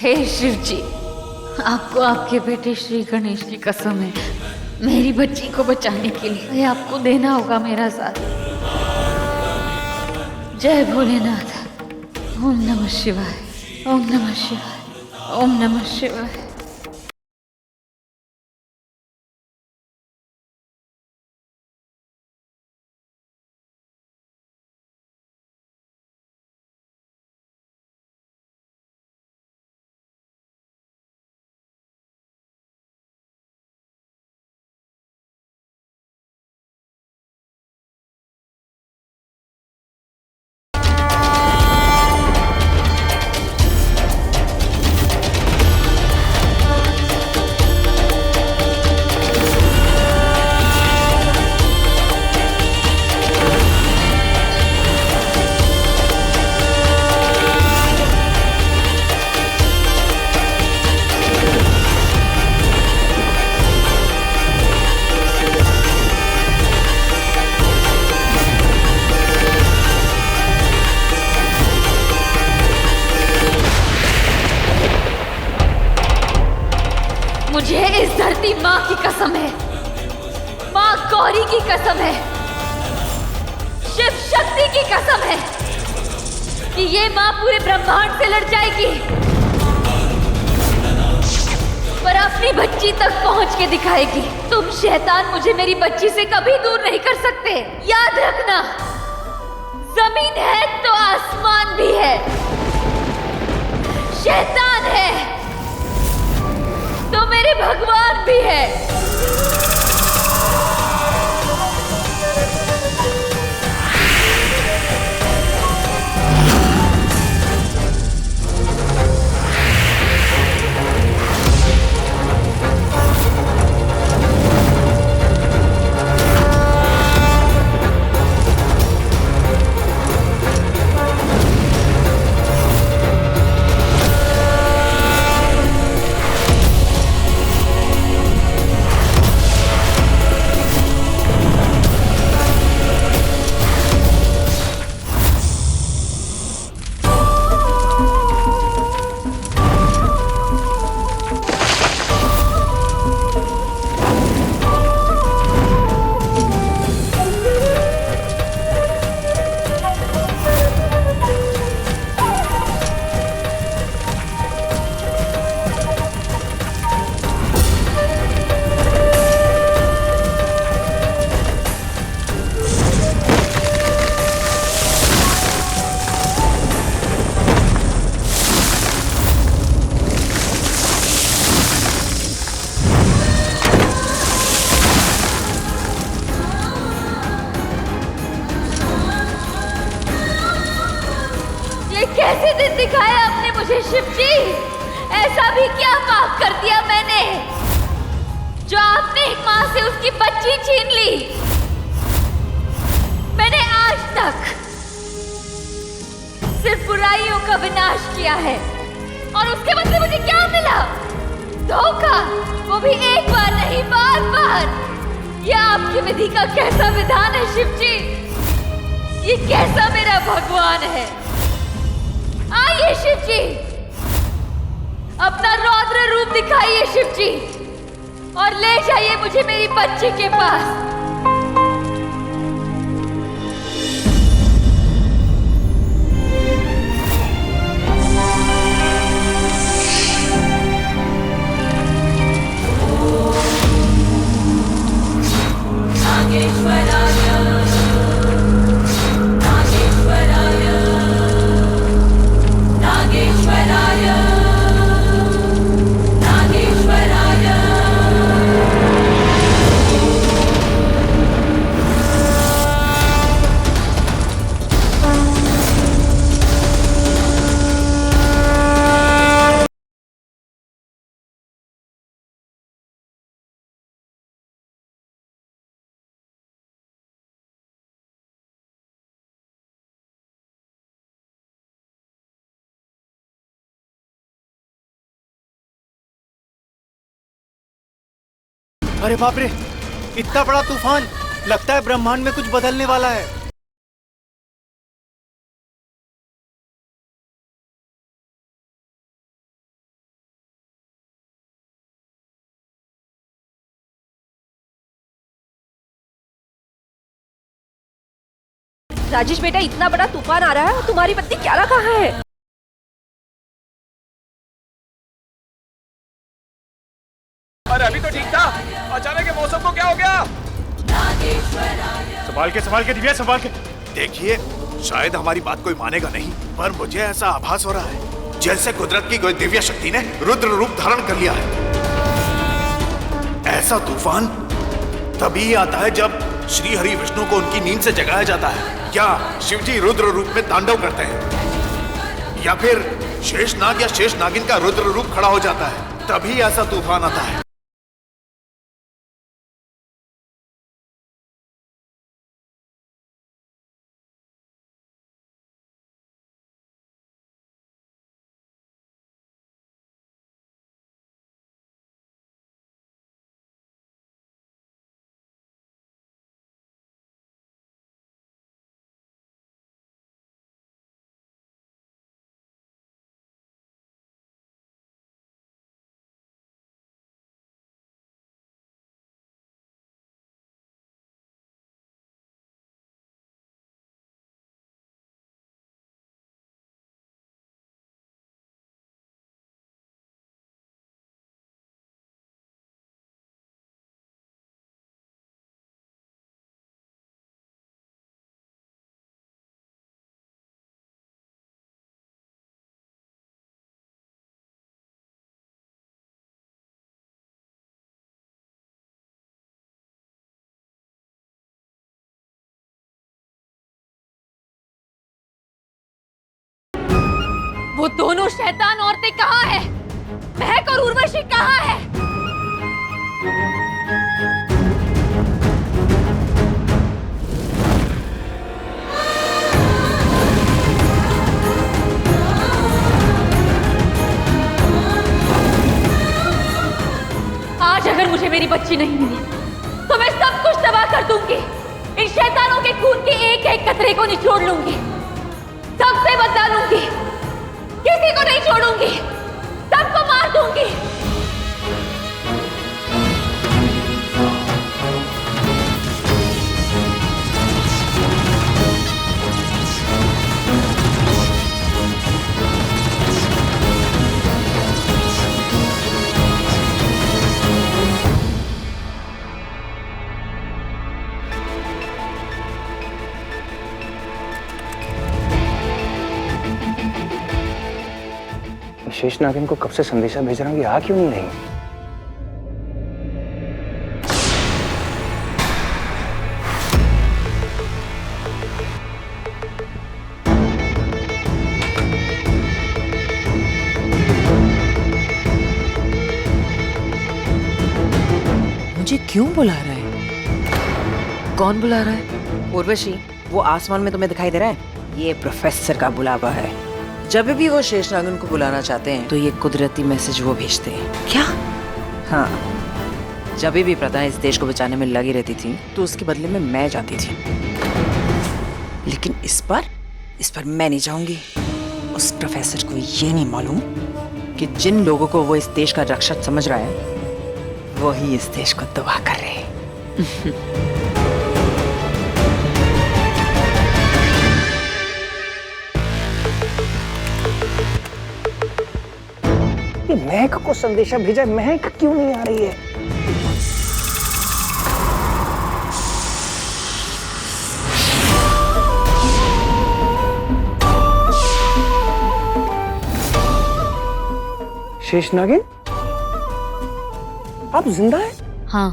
हे शिव जी, आपको आपके बेटे श्री गणेश की कसम है, मेरी बच्ची को बचाने के लिए आपको देना होगा मेरा साथ। जय भोलेनाथ। ओम नमः शिवाय, ओम नमः शिवाय, ओम नमः शिवाय। मुझे इस धरती माँ की कसम है, माँ गौरी की कसम है, शिव शक्ति की कसम है कि ये माँ पूरे ब्रह्मांड से लड़ जाएगी, पर अपनी बच्ची तक पहुंच के दिखाएगी। तुम शैतान मुझे मेरी बच्ची से कभी दूर नहीं कर सकते। याद रखना, जमीन है तो आसमान भी है, शैतान है तो मेरे भगवान भी है। कैसे दिन दिखाया आपने मुझे शिव जी? ऐसा भी क्या पाप कर दिया मैंने जो आपने एक माँ से उसकी बच्ची छीन ली? मैंने आज तक सिर्फ बुराइयों का विनाश किया है और उसके बदले मुझे क्या मिला? धोखा, वो भी एक बार नहीं, बार बार। यह आपकी विधि का कैसा विधान है शिव जी? ये कैसा मेरा भगवान है? आइए शिव जी, अपना रौद्र रूप दिखाइए शिव जी, और ले जाइए मुझे मेरी बच्ची के पास। अरे बाप रे, इतना बड़ा तूफान! लगता है ब्रह्मांड में कुछ बदलने वाला है। राजेश बेटा, इतना बड़ा तूफान आ रहा है और तुम्हारी पत्नी क्यारा कहाँ है? अरे अभी तो ठीक था, अचानक ये मौसम को क्या हो गया? संभाल के दिव्या, संभाल के। देखिए, शायद हमारी बात कोई मानेगा नहीं, पर मुझे ऐसा आभास हो रहा है जैसे कुदरत की कोई दिव्य शक्ति ने रुद्र रूप धारण कर लिया है। ऐसा तूफान तभी आता है जब श्री हरि विष्णु को उनकी नींद से जगाया जाता है, या शिवजी रुद्र रूप में तांडव करते हैं, या फिर शेषनाग या शेषनागिन का रुद्र रूप खड़ा हो जाता है, तभी ऐसा तूफान आता है। वो दोनों शैतान औरतें कहाँ हैं? महक और उर्वशी कहाँ है? आज अगर मुझे मेरी बच्ची नहीं मिली तो मैं सब कुछ तबाह कर दूंगी। इन शैतानों के खून के एक एक कतरे को निचोड़ लूंगी, सबसे बदला लूंगी, किसी को नहीं छोड़ूंगी, सबको मार दूंगी। शेषनागिन को कब से संदेशा भेज रहा हूँ, ये आ क्यों नहीं रही? मुझे क्यों बुला रहा है? कौन बुला रहा है? उर्वशी, वो आसमान में तुम्हें दिखाई दे रहा है? ये प्रोफेसर का बुलावा है। जब भी वो शेषनागिन को बुलाना चाहते हैं तो ये कुदरती मैसेज वो भेजते हैं। क्या? हाँ, जब भी प्रदा इस देश को बचाने में लगी रहती थी तो उसके बदले में मैं जाती थी, लेकिन इस पर मैं नहीं जाऊंगी। उस प्रोफेसर को ये नहीं मालूम कि जिन लोगों को वो इस देश का रक्षक समझ रहा है वो ही इस देश को तबाह कर रहे हैं। महक को संदेशा भेजा, महक क्यों नहीं आ रही है? शेषनागिन, आप जिंदा हैं? हाँ।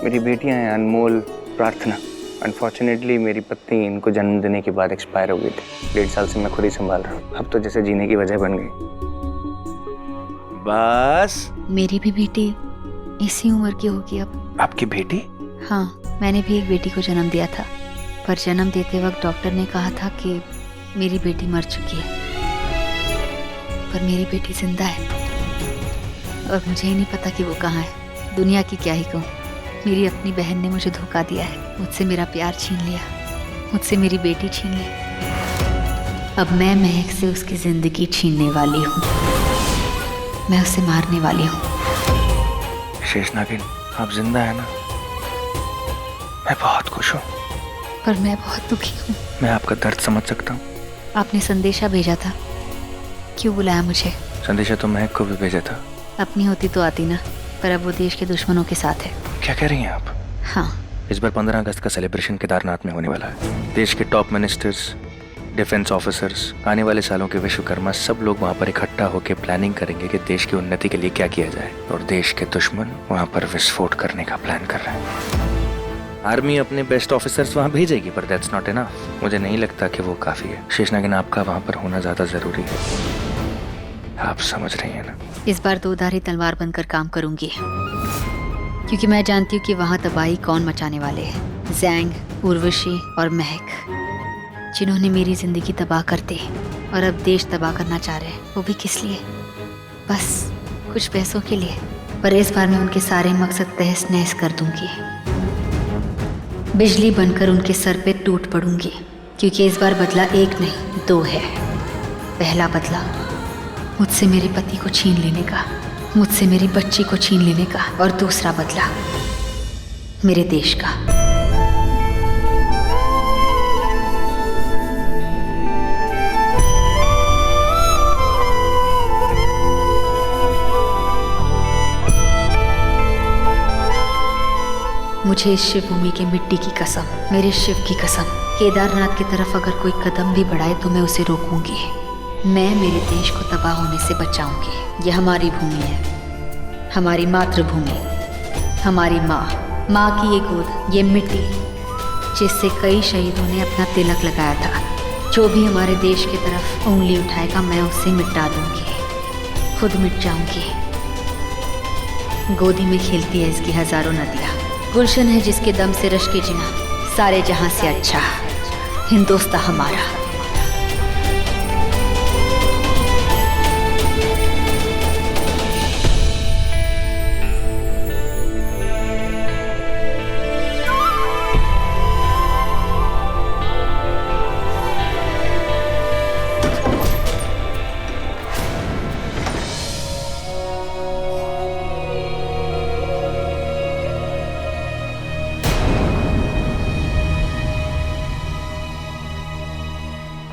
मेरी बेटियां हैं अनमोल, प्रार्थना। अनफॉर्चुनेटली मेरी पत्नी इनको जन्म देने के बाद एक्सपायर हो गई थी। 1.5 साल से मैं खुद ही संभाल रहा हूँ। अब तो जैसे जीने की वजह बन गई। बस मेरी भी बेटी इसी उम्र की होगी अब। आपकी बेटी? हाँ, मैंने भी एक बेटी को जन्म दिया था, पर जन्म देते वक्त डॉक्टर ने कहा था कि मेरी बेटी मर चुकी है, पर मेरी बेटी जिंदा है और मुझे ही नहीं पता कि वो कहाँ है। दुनिया की क्या ही कहूँ, मेरी अपनी बहन ने मुझे धोखा दिया है, मुझसे मेरा प्यार छीन लिया, मुझसे मेरी बेटी छीन ली। अब मैं महक से उसकी जिंदगी छीनने वाली हूँ। मैं उसे मारने वाली हूँ। शेष नागिन, आप जिंदा है ना? मैं बहुत खुश हूँ। पर मैं बहुत दुखी हूँ। मैं आपका दर्द समझ सकता हूँ। आपने संदेशा भेजा था, क्यों बुलाया मुझे? संदेशा तो महक को भी भेजा था। अपनी होती तो आती ना, पर अब वो देश के दुश्मनों के साथ है। क्या कह रही हैं आप? हाँ, इस बार 15 अगस्त का सेलिब्रेशन केदारनाथ में होने वाला है। देश के टॉप मिनिस्टर्स, डिफेंस ऑफिसर्स, आने वाले सालों के विश्वकर्मा, सब लोग वहाँ पर इकट्ठा होकर प्लानिंग करेंगे कि देश की उन्नति के लिए क्या किया जाए। और देश के दुश्मन वहाँ पर विस्फोट करने का प्लान कर रहे हैं। आर्मी अपने बेस्ट ऑफिसर्स वहाँ भेजेगी, पर दैट्स नॉट इनफ। मुझे नहीं लगता कि वो काफी है। शेष नागिन, आपका वहाँ पर होना ज्यादा जरूरी है। आप समझ रही हैं ना? इस बार दोधारी तलवार बनकर काम करूंगी, क्योंकि मैं जानती हूँ कि वहाँ तबाही कौन मचाने वाले हैं। जैंग, उर्वशी और महक, जिन्होंने मेरी जिंदगी तबाह कर दी और अब देश तबाह करना चाह रहे हैं। वो भी किस लिए? बस कुछ पैसों के लिए। पर इस बार मैं उनके सारे मकसद तहस नहस कर दूंगी। बिजली बनकर उनके सर पे टूट पड़ूंगी, क्योंकि इस बार बदला एक नहीं 2 है। पहला बदला मुझसे मेरे पति को छीन लेने का, मुझसे मेरी बच्ची को छीन लेने का, और दूसरा बदला मेरे देश का। मुझे इस शिव भूमि के मिट्टी की कसम, मेरे शिव की कसम, केदारनाथ की तरफ अगर कोई कदम भी बढ़ाए तो मैं उसे रोकूंगी। मैं मेरे देश को तबाह होने से बचाऊंगी। यह हमारी भूमि है, हमारी मातृभूमि, हमारी माँ की ये गोद, ये मिट्टी जिससे कई शहीदों ने अपना तिलक लगाया था। जो भी हमारे देश की तरफ उंगली उठाएगा मैं उसे मिटा दूंगी, खुद मिट जाऊंगी। गोदी में खेलती है इसकी हजारों नदियाँ, गुलशन है जिसके दम से रश्क जिना सारे जहां से अच्छा, हिंदुस्तान हमारा।